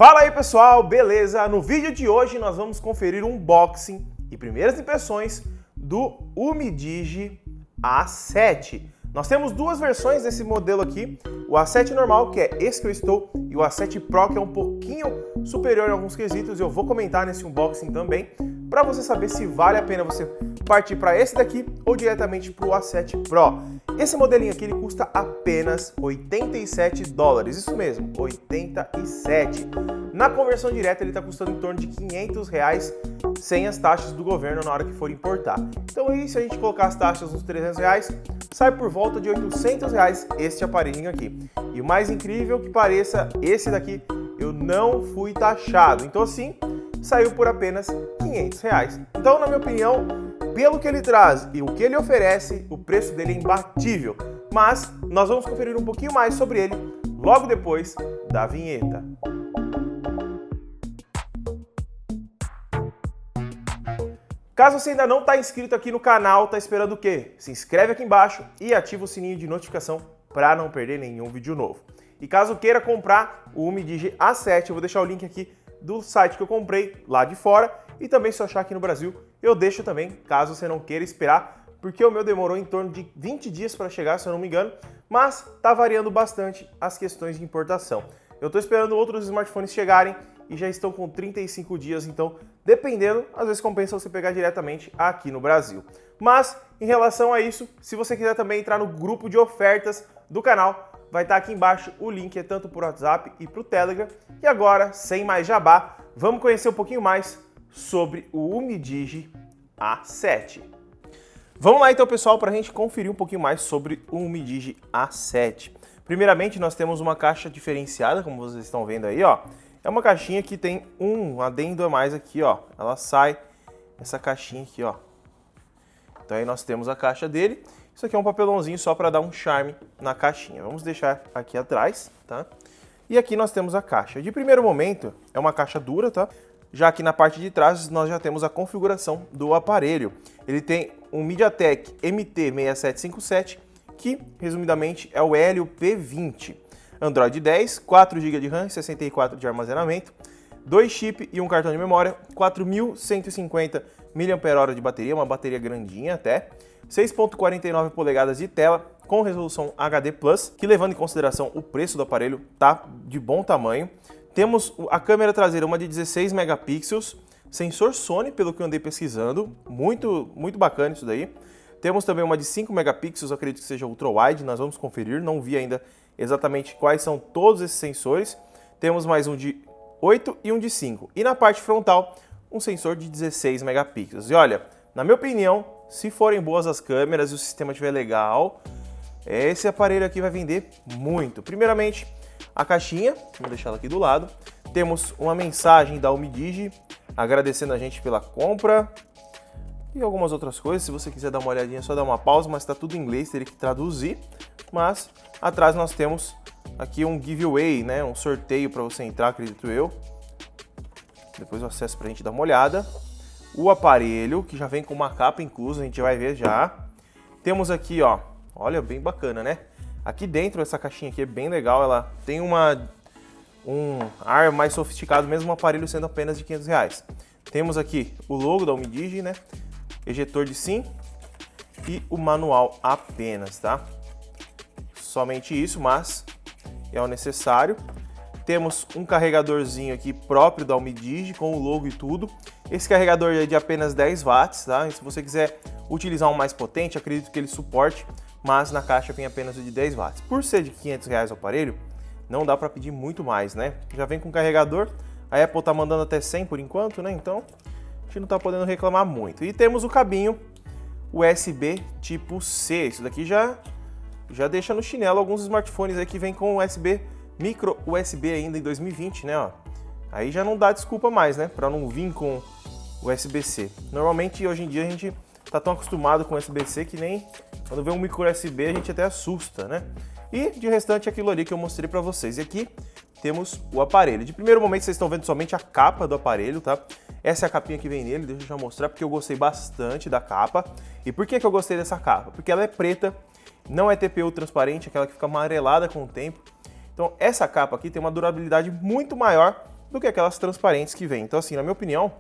Fala aí pessoal, beleza? No vídeo de hoje nós vamos conferir um unboxing e primeiras impressões do Umidigi A7. Nós temos duas versões desse modelo aqui, o A7 normal, que é esse que eu estou, e o A7 Pro, que é um pouquinho superior em alguns quesitos, e eu vou comentar nesse unboxing também, para você saber se vale a pena você partir para esse daqui ou diretamente para o A7 Pro. Esse modelinho aqui ele custa apenas $87, isso mesmo, 87. Na conversão direta ele está custando em torno de R$500 sem as taxas do governo na hora que for importar. Então aí se a gente colocar as taxas nos R$300, sai por volta de R$800 este aparelhinho aqui. E o mais incrível que pareça, esse daqui eu não fui taxado, então assim, saiu por apenas R$500. Então na minha opinião, pelo que ele traz e o que ele oferece, o preço dele é imbatível. Mas nós vamos conferir um pouquinho mais sobre ele logo depois da vinheta. Caso você ainda não está inscrito aqui no canal, está esperando o quê? Se inscreve aqui embaixo e ativa o sininho de notificação para não perder nenhum vídeo novo. E caso queira comprar o Umidigi A7, eu vou deixar o link aqui do site que eu comprei lá de fora e também se eu achar aqui no Brasil, eu deixo também, caso você não queira esperar, porque o meu demorou em torno de 20 dias para chegar, se eu não me engano, mas está variando bastante as questões de importação. Eu estou esperando outros smartphones chegarem e já estão com 35 dias, então dependendo, às vezes compensa você pegar diretamente aqui no Brasil. Mas em relação a isso, se você quiser também entrar no grupo de ofertas do canal, vai estar aqui embaixo o link, é tanto para o WhatsApp e para o Telegram. E agora, sem mais jabá, vamos conhecer um pouquinho mais sobre o Umidigi A7. Vamos lá então, pessoal, para a gente conferir um pouquinho mais sobre o Umidigi A7. Primeiramente, nós temos uma caixa diferenciada, como vocês estão vendo aí, ó. É uma caixinha que tem um adendo a mais aqui, ó. Ela sai, essa caixinha aqui, ó. Então aí nós temos a caixa dele. Isso aqui é um papelãozinho só para dar um charme na caixinha. Vamos deixar aqui atrás, tá? E aqui nós temos a caixa. De primeiro momento, é uma caixa dura, tá? Já aqui na parte de trás, nós já temos a configuração do aparelho. Ele tem um MediaTek MT6757, que, resumidamente, é o Helio P20. Android 10, 4 GB de RAM e 64 de armazenamento, 2 chip e um cartão de memória, 4.150 mAh de bateria, uma bateria grandinha até, 6.49 polegadas de tela com resolução HD+, que levando em consideração o preço do aparelho, tá de bom tamanho. Temos a câmera traseira, uma de 16 megapixels, sensor Sony, pelo que eu andei pesquisando, muito bacana isso daí. Temos também uma de 5 megapixels, acredito que seja ultra-wide, nós vamos conferir, não vi ainda exatamente quais são todos esses sensores. Temos mais um de 8 e um de 5. E na parte frontal, um sensor de 16 megapixels. E olha, na minha opinião, se forem boas as câmeras e o sistema estiver legal, esse aparelho aqui vai vender muito. Primeiramente, a caixinha, vamos deixar ela aqui do lado. Temos uma mensagem da Umidigi agradecendo a gente pela compra e algumas outras coisas. Se você quiser dar uma olhadinha, é só dar uma pausa, mas está tudo em inglês, teria que traduzir. Mas atrás nós temos aqui um giveaway, né? Um sorteio para você entrar, acredito eu. Depois eu acesso para a gente dar uma olhada. O aparelho, que já vem com uma capa inclusa, a gente vai ver já. Temos aqui, ó, olha, bem bacana, né? Aqui dentro, essa caixinha aqui é bem legal, ela tem um ar mais sofisticado, mesmo o aparelho sendo apenas de R$500. Temos aqui o logo da Umidigi, né? Ejetor de SIM e o manual apenas, tá? Somente isso, mas é o necessário. Temos um carregadorzinho aqui próprio da Umidigi, com o logo e tudo. Esse carregador é de apenas 10 watts, tá? E se você quiser utilizar um mais potente, acredito que ele suporte, mas na caixa vem apenas o de 10 watts. Por ser de R$500 o aparelho, não dá para pedir muito mais, né? Já vem com carregador, a Apple tá mandando até 100 por enquanto, né? Então, a gente não tá podendo reclamar muito. E temos o cabinho USB tipo C. Isso daqui já deixa no chinelo alguns smartphones aí que vem com USB, micro USB ainda em 2020, né? Ó. Aí já não dá desculpa mais, né? Para não vir com USB-C. Normalmente, hoje em dia, a gente tá tão acostumado com USB-C que nem quando vê um micro USB a gente até assusta, né? E de restante aquilo ali que eu mostrei para vocês. E aqui temos o aparelho. De primeiro momento vocês estão vendo somente a capa do aparelho, tá? Essa é a capinha que vem nele, deixa eu já mostrar porque eu gostei bastante da capa. E por que eu gostei dessa capa? Porque ela é preta, não é TPU transparente, aquela que fica amarelada com o tempo. Então essa capa aqui tem uma durabilidade muito maior do que aquelas transparentes que vem. Então assim, na minha opinião,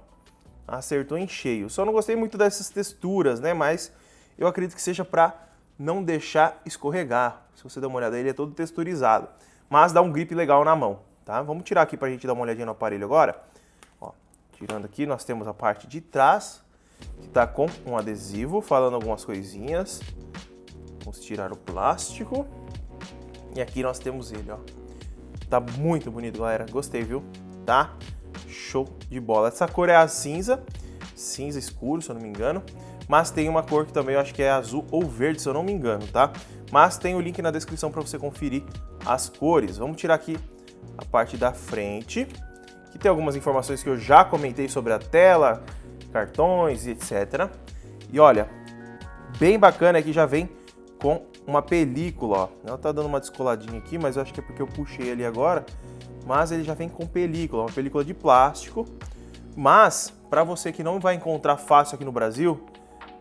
acertou em cheio. Só não gostei muito dessas texturas, né? Mas eu acredito que seja para não deixar escorregar. Se você der uma olhada, ele é todo texturizado, mas dá um grip legal na mão, tá? Vamos tirar aqui pra gente dar uma olhadinha no aparelho agora. Ó, tirando aqui, nós temos a parte de trás, que tá com um adesivo, falando algumas coisinhas. Vamos tirar o plástico. E aqui nós temos ele, ó. Tá muito bonito, galera. Gostei, viu? Tá show de bola. Essa cor é a cinza escuro, se eu não me engano. Mas tem uma cor que também eu acho que é azul ou verde, se eu não me engano, tá? Mas tem o link na descrição para você conferir as cores. Vamos tirar aqui a parte da frente, que tem algumas informações que eu já comentei sobre a tela, cartões e etc. E olha, bem bacana é que já vem com uma película, ó. Ela tá dando uma descoladinha aqui, mas eu acho que é porque eu puxei ali agora. Mas ele já vem com película, uma película de plástico. Mas, para você que não vai encontrar fácil aqui no Brasil,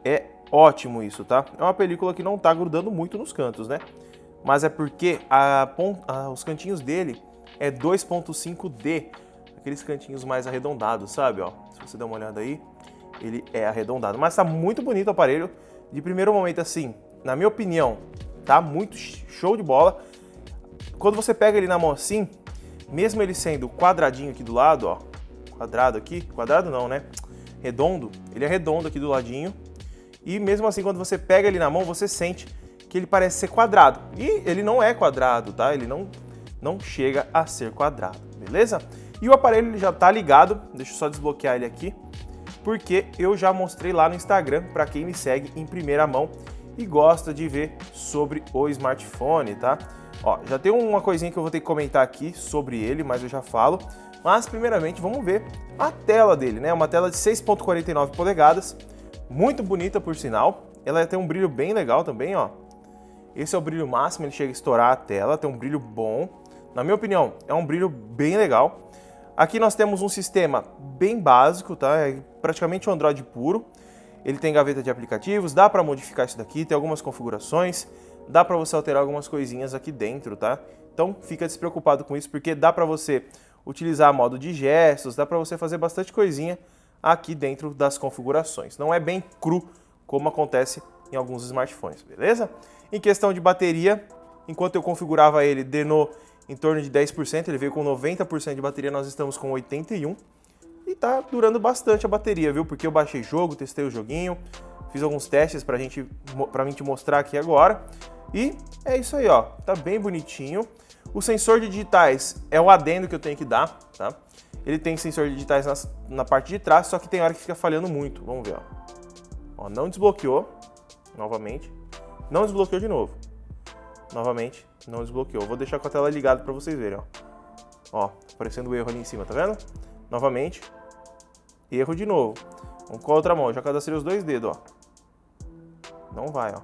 é ótimo isso, tá? É uma película que não tá grudando muito nos cantos, né? Mas é porque os cantinhos dele é 2.5D, aqueles cantinhos mais arredondados, sabe? Ó, se você der uma olhada aí, ele é arredondado. Mas tá muito bonito o aparelho. De primeiro momento, assim, na minha opinião, tá muito show de bola. Quando você pega ele na mão assim, mesmo ele sendo quadradinho aqui do lado, ó, quadrado aqui, quadrado não, né? Redondo, ele é redondo aqui do ladinho. E mesmo assim, quando você pega ele na mão, você sente que ele parece ser quadrado. E ele não é quadrado, tá? Ele não chega a ser quadrado, beleza? E o aparelho ele já tá ligado, deixa eu só desbloquear ele aqui, porque eu já mostrei lá no Instagram para quem me segue em primeira mão e gosta de ver sobre o smartphone, tá? Ó, já tem uma coisinha que eu vou ter que comentar aqui sobre ele, mas eu já falo. Mas primeiramente vamos ver a tela dele, né? Uma tela de 6.49 polegadas, muito bonita por sinal. Ela tem um brilho bem legal também, ó. Esse é o brilho máximo, ele chega a estourar a tela, tem um brilho bom. Na minha opinião, é um brilho bem legal. Aqui nós temos um sistema bem básico, tá? É praticamente um Android puro. Ele tem gaveta de aplicativos, dá para modificar isso daqui, tem algumas configurações, dá para você alterar algumas coisinhas aqui dentro, tá? Então fica despreocupado com isso, porque dá para você utilizar modo de gestos, dá para você fazer bastante coisinha aqui dentro das configurações. Não é bem cru como acontece em alguns smartphones, beleza? Em questão de bateria, enquanto eu configurava ele, drenou em torno de 10%, ele veio com 90% de bateria, nós estamos com 81%. E tá durando bastante a bateria, viu? Porque eu baixei jogo, testei o joguinho, fiz alguns testes pra mim te mostrar aqui agora. E é isso aí, ó. Tá bem bonitinho. O sensor de digitais é o adendo que eu tenho que dar, tá? Ele tem sensor de digitais na parte de trás, só que tem hora que fica falhando muito. Vamos ver, ó. Ó, não desbloqueou, novamente. Não desbloqueou de novo. Novamente, não desbloqueou. Vou deixar com a tela ligada pra vocês verem, ó. Ó, aparecendo o erro ali em cima, tá vendo? Novamente. Erro de novo. Vamos com a outra mão. Eu já cadastrei os dois dedos, ó. Não vai, ó.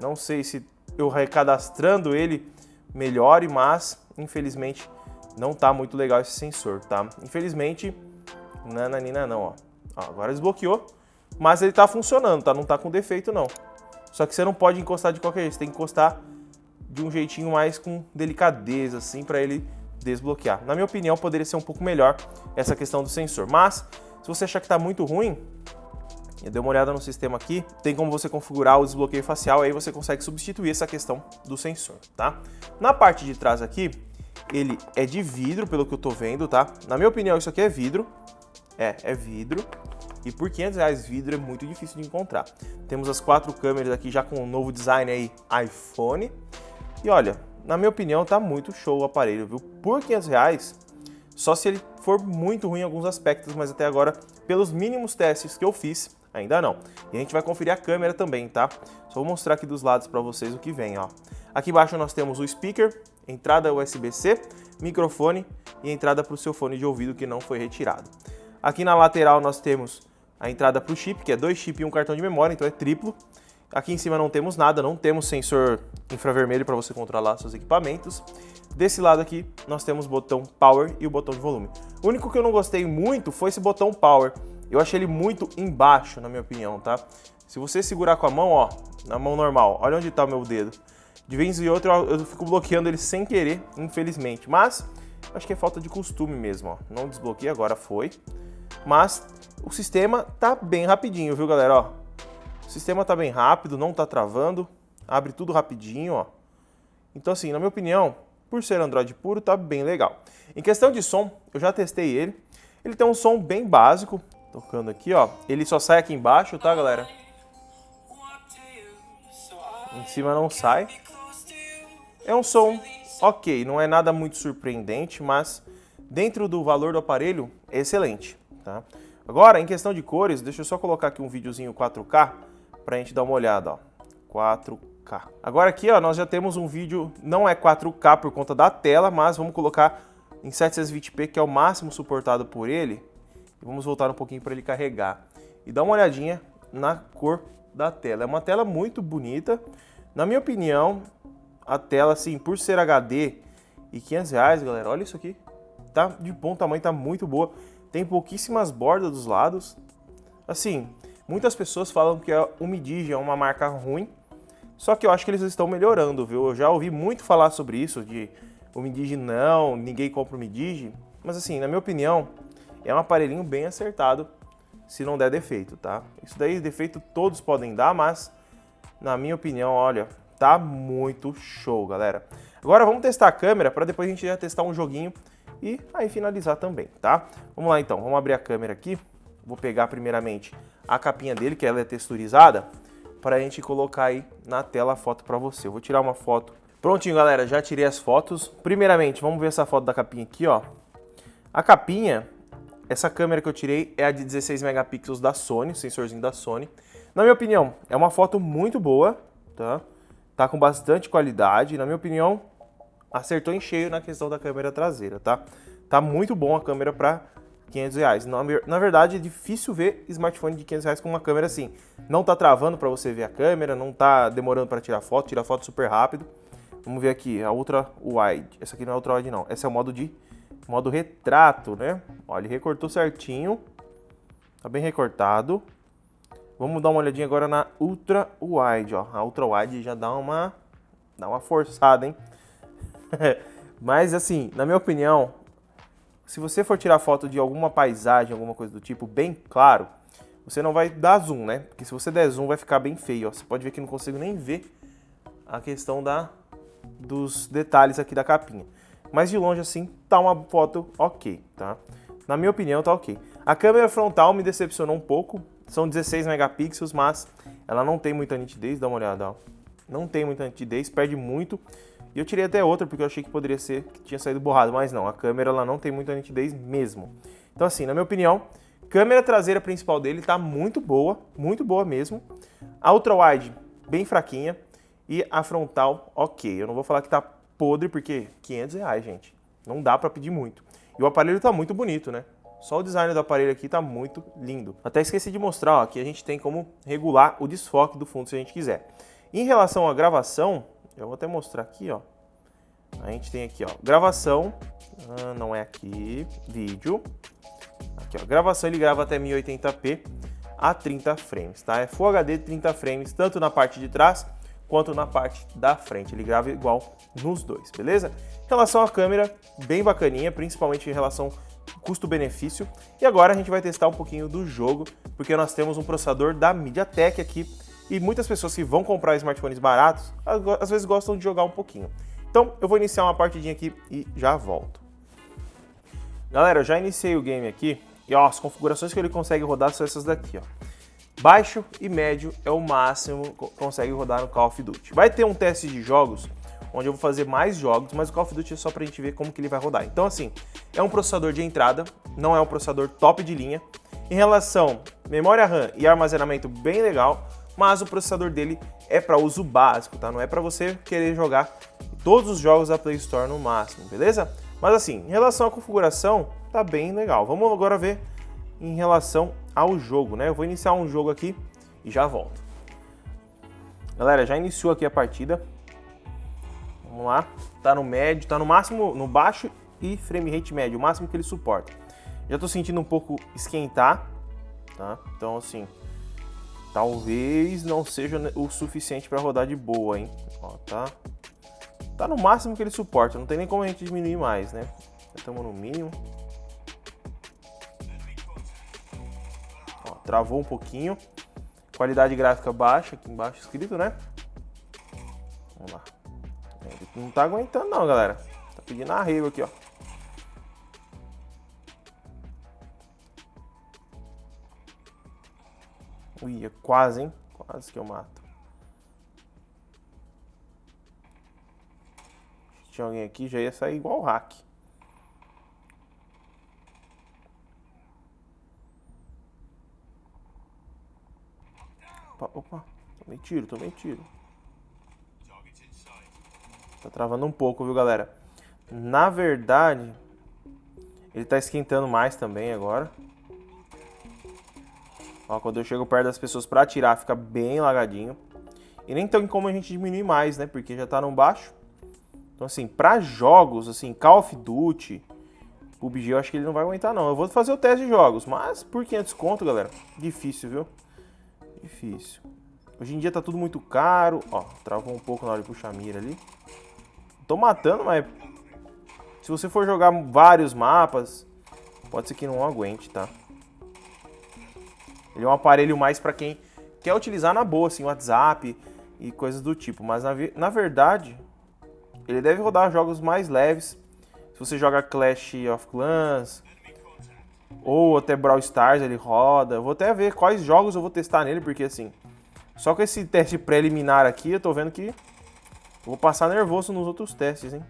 Não sei se eu recadastrando ele melhore, mas infelizmente não tá muito legal esse sensor, tá? Infelizmente, nananina não, ó. Ó, agora desbloqueou, mas ele tá funcionando, tá? Não tá com defeito, não. Só que você não pode encostar de qualquer jeito, você tem que encostar de um jeitinho mais com delicadeza, assim, para ele desbloquear. Na minha opinião, poderia ser um pouco melhor essa questão do sensor. Mas, se você achar que tá muito ruim, eu dei uma olhada no sistema aqui, tem como você configurar o desbloqueio facial, aí você consegue substituir essa questão do sensor, tá? Na parte de trás aqui, ele é de vidro, pelo que eu tô vendo, tá? Na minha opinião, isso aqui é vidro. É vidro. E por R$500 vidro é muito difícil de encontrar. Temos as 4 câmeras aqui já com um novo design aí, iPhone. E olha, na minha opinião, tá muito show o aparelho, viu? Por R$500, só se ele for muito ruim em alguns aspectos, mas até agora, pelos mínimos testes que eu fiz, ainda não. E a gente vai conferir a câmera também, tá? Só vou mostrar aqui dos lados para vocês o que vem, ó. Aqui embaixo nós temos o speaker, entrada USB-C, microfone e entrada para o seu fone de ouvido que não foi retirado. Aqui na lateral nós temos a entrada para o chip, que é 2 chips e um cartão de memória, então é triplo. Aqui em cima não temos nada, não temos sensor infravermelho para você controlar seus equipamentos. Desse lado aqui nós temos o botão Power e o botão de volume. O único que eu não gostei muito foi esse botão Power. Eu achei ele muito embaixo, na minha opinião, tá? Se você segurar com a mão, ó, na mão normal, olha onde está o meu dedo. De vez em outra eu fico bloqueando ele sem querer, infelizmente. Mas Acho que é falta de costume mesmo, ó. Não desbloqueei, agora foi. Mas o sistema tá bem rapidinho, viu, galera? Ó, o sistema tá bem rápido, não tá travando. Abre tudo rapidinho, ó. Então, assim, na minha opinião, por ser Android puro, tá bem legal. Em questão de som, eu já testei ele. Ele tem um som bem básico. Tocando aqui, ó. Ele só sai aqui embaixo, tá, galera? Em cima não sai. É um som ok, não é nada muito surpreendente, mas dentro do valor do aparelho é excelente, tá? Agora, em questão de cores, deixa eu só colocar aqui um videozinho 4K pra gente dar uma olhada, ó. 4K. Agora aqui, ó, nós já temos um vídeo, não é 4K por conta da tela, mas vamos colocar em 720p, que é o máximo suportado por ele. E vamos voltar um pouquinho para ele carregar. E dar uma olhadinha na cor da tela. É uma tela muito bonita. Na minha opinião, a tela, assim, por ser HD e R$500, galera, olha isso aqui. Tá de bom tamanho, tá muito boa. Tem pouquíssimas bordas dos lados. Assim, muitas pessoas falam que o Midigi é uma marca ruim. Só que eu acho que eles estão melhorando, viu? Eu já ouvi muito falar sobre isso, de o Midigi não, ninguém compra o Midigi. Mas assim, na minha opinião, é um aparelhinho bem acertado, se não der defeito, tá? Isso daí, defeito todos podem dar, mas na minha opinião, olha, tá muito show, galera. Agora vamos testar a câmera, para depois a gente já testar um joguinho e aí finalizar também, tá? Vamos lá então, vamos abrir a câmera aqui. Vou pegar primeiramente a capinha dele, que ela é texturizada, para a gente colocar aí na tela a foto para você. Eu vou tirar uma foto. Prontinho, galera, já tirei as fotos. Primeiramente, vamos ver essa foto da capinha aqui, ó. A capinha, essa câmera que eu tirei é a de 16 megapixels da Sony, sensorzinho da Sony. Na minha opinião, é uma foto muito boa, tá? Tá com bastante qualidade. Na minha opinião, acertou em cheio na questão da câmera traseira, tá? Tá muito bom a câmera para R$500. Na verdade, é difícil ver smartphone de R$500 com uma câmera assim. Não tá travando para você ver a câmera, não tá demorando para tirar foto, tira foto super rápido. Vamos ver aqui, a Ultra Wide. Essa aqui não é Ultra Wide não, essa é o modo retrato, né? Olha, ele recortou certinho. Tá bem recortado. Vamos dar uma olhadinha agora na Ultra Wide, ó. A Ultra Wide já dá uma forçada, hein? Mas assim, na minha opinião, se você for tirar foto de alguma paisagem, alguma coisa do tipo, bem claro, você não vai dar zoom, né? Porque se você der zoom, vai ficar bem feio, ó. Você pode ver que não consigo nem ver a questão dos detalhes aqui da capinha. Mas de longe, assim, tá uma foto ok, tá? Na minha opinião, tá ok. A câmera frontal me decepcionou um pouco. São 16 megapixels, mas ela não tem muita nitidez. Dá uma olhada, ó. Não tem muita nitidez, perde muito. E eu tirei até outra, porque eu achei que poderia ser que tinha saído borrado. Mas não, a câmera ela não tem muita nitidez mesmo. Então assim, na minha opinião, câmera traseira principal dele tá muito boa mesmo. A Ultra Wide, bem fraquinha. E a frontal, ok. Eu não vou falar que tá podre, porque R$500, gente. Não dá pra pedir muito. E o aparelho tá muito bonito, né? Só o design do aparelho aqui tá muito lindo. Até esqueci de mostrar, ó, que a gente tem como regular o desfoque do fundo se a gente quiser. Em relação à gravação, eu vou até mostrar aqui, ó. A gente tem aqui, ó, gravação, não é aqui, vídeo. Aqui, ó, gravação, ele grava até 1080p a 30 frames, tá? É Full HD 30 frames, tanto na parte de trás quanto na parte da frente. Ele grava igual nos dois, beleza? Em relação à câmera, bem bacaninha, principalmente em relação custo-benefício. E agora a gente vai testar um pouquinho do jogo, porque nós temos um processador da MediaTek aqui, e muitas pessoas que vão comprar smartphones baratos, às vezes gostam de jogar um pouquinho. Então eu vou iniciar uma partidinha aqui e já volto. Galera, eu já iniciei o game aqui, e ó, as configurações que ele consegue rodar são essas daqui, ó. Baixo e médio é o máximo que consegue rodar no Call of Duty. Vai ter um teste de jogos, onde eu vou fazer mais jogos, mas o Call of Duty é só pra gente ver como que ele vai rodar. Então assim, é um processador de entrada, não é um processador top de linha. Em relação memória RAM e armazenamento, bem legal, mas o processador dele é para uso básico, tá? Não é para você querer jogar todos os jogos da Play Store no máximo, beleza? Mas assim, em relação à configuração, tá bem legal. Vamos agora ver em relação ao jogo, né? Eu vou iniciar um jogo aqui e já volto. Galera, já iniciou aqui a partida. Vamos lá, tá no médio, tá no máximo, no baixo e frame rate médio, o máximo que ele suporta. Já tô sentindo um pouco esquentar, tá? Então assim, talvez não seja o suficiente para rodar de boa, hein? Ó, tá no máximo que ele suporta, não tem nem como a gente diminuir mais, né? Estamos no mínimo. Ó, travou um pouquinho. Qualidade gráfica baixa, aqui embaixo escrito, né? Vamos lá. Ele não tá aguentando não, galera. Tá pedindo arrego aqui, ó. Ui, quase, hein? Quase que eu mato. Se tinha alguém aqui, já ia sair igual o hack. Opa, opa. Tomei tiro, tomei tiro. Tá travando um pouco, viu, galera? Na verdade, ele tá esquentando mais também agora. Ó, quando eu chego perto das pessoas pra atirar, fica bem lagadinho. E nem tem como a gente diminuir mais, né? Porque já tá no baixo. Então, assim, pra jogos, assim, Call of Duty, PUBG, eu acho que ele não vai aguentar, não. Eu vou fazer o teste de jogos, mas por 500 conto, galera, difícil, viu? Difícil. Hoje em dia tá tudo muito caro. Ó, travou um pouco na hora de puxar a mira ali. Tô matando, mas se você for jogar vários mapas, pode ser que não aguente, tá? Ele é um aparelho mais para quem quer utilizar na boa, assim, WhatsApp e coisas do tipo. Mas na verdade, ele deve rodar jogos mais leves. Se você joga Clash of Clans ou até Brawl Stars, ele roda. Eu vou até ver quais jogos eu vou testar nele, porque assim, só com esse teste preliminar aqui, eu tô vendo que eu vou passar nervoso nos outros testes, hein?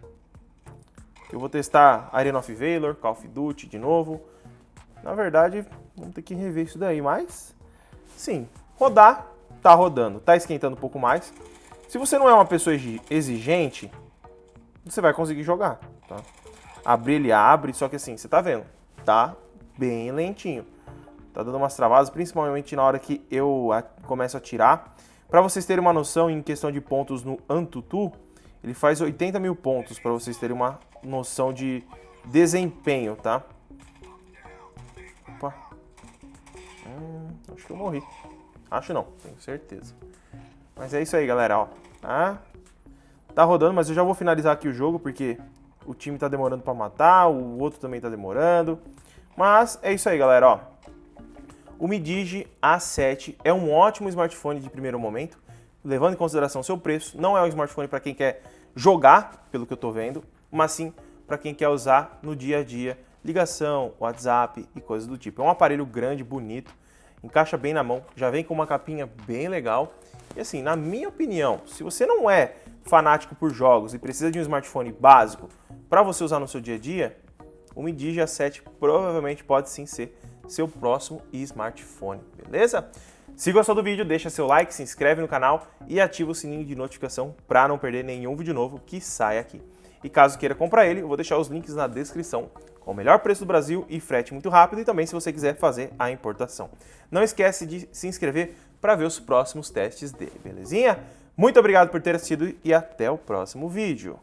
Eu vou testar Arena of Valor, Call of Duty de novo. Na verdade, vamos ter que rever isso daí, mas sim, rodar, tá rodando, tá esquentando um pouco mais. Se você não é uma pessoa exigente, você vai conseguir jogar, tá? Abrir, ele abre, só que assim, você tá vendo, tá bem lentinho. Tá dando umas travadas, principalmente na hora que eu começo a atirar. Pra vocês terem uma noção, em questão de pontos no AnTuTu, ele faz 80 mil pontos, pra vocês terem uma noção de desempenho, tá? Opa. Acho que eu morri. Acho não, tenho certeza. Mas é isso aí, galera, ó. Tá rodando, mas eu já vou finalizar aqui o jogo, porque o time tá demorando pra matar, o outro também tá demorando. Mas é isso aí, galera, ó. O Mi Digi A7 é um ótimo smartphone de primeiro momento, levando em consideração seu preço. Não é um smartphone para quem quer jogar, pelo que eu tô vendo, mas sim para quem quer usar no dia a dia, ligação, WhatsApp e coisas do tipo. É um aparelho grande, bonito, encaixa bem na mão, já vem com uma capinha bem legal. E assim, na minha opinião, se você não é fanático por jogos e precisa de um smartphone básico para você usar no seu dia a dia, o Mi Digi A7 provavelmente pode sim ser seu próximo smartphone, beleza? Se gostou do vídeo, deixa seu like, se inscreve no canal e ativa o sininho de notificação para não perder nenhum vídeo novo que sai aqui. E caso queira comprar ele, eu vou deixar os links na descrição com o melhor preço do Brasil e frete muito rápido, e também se você quiser fazer a importação. Não esquece de se inscrever para ver os próximos testes dele, belezinha? Muito obrigado por ter assistido e até o próximo vídeo.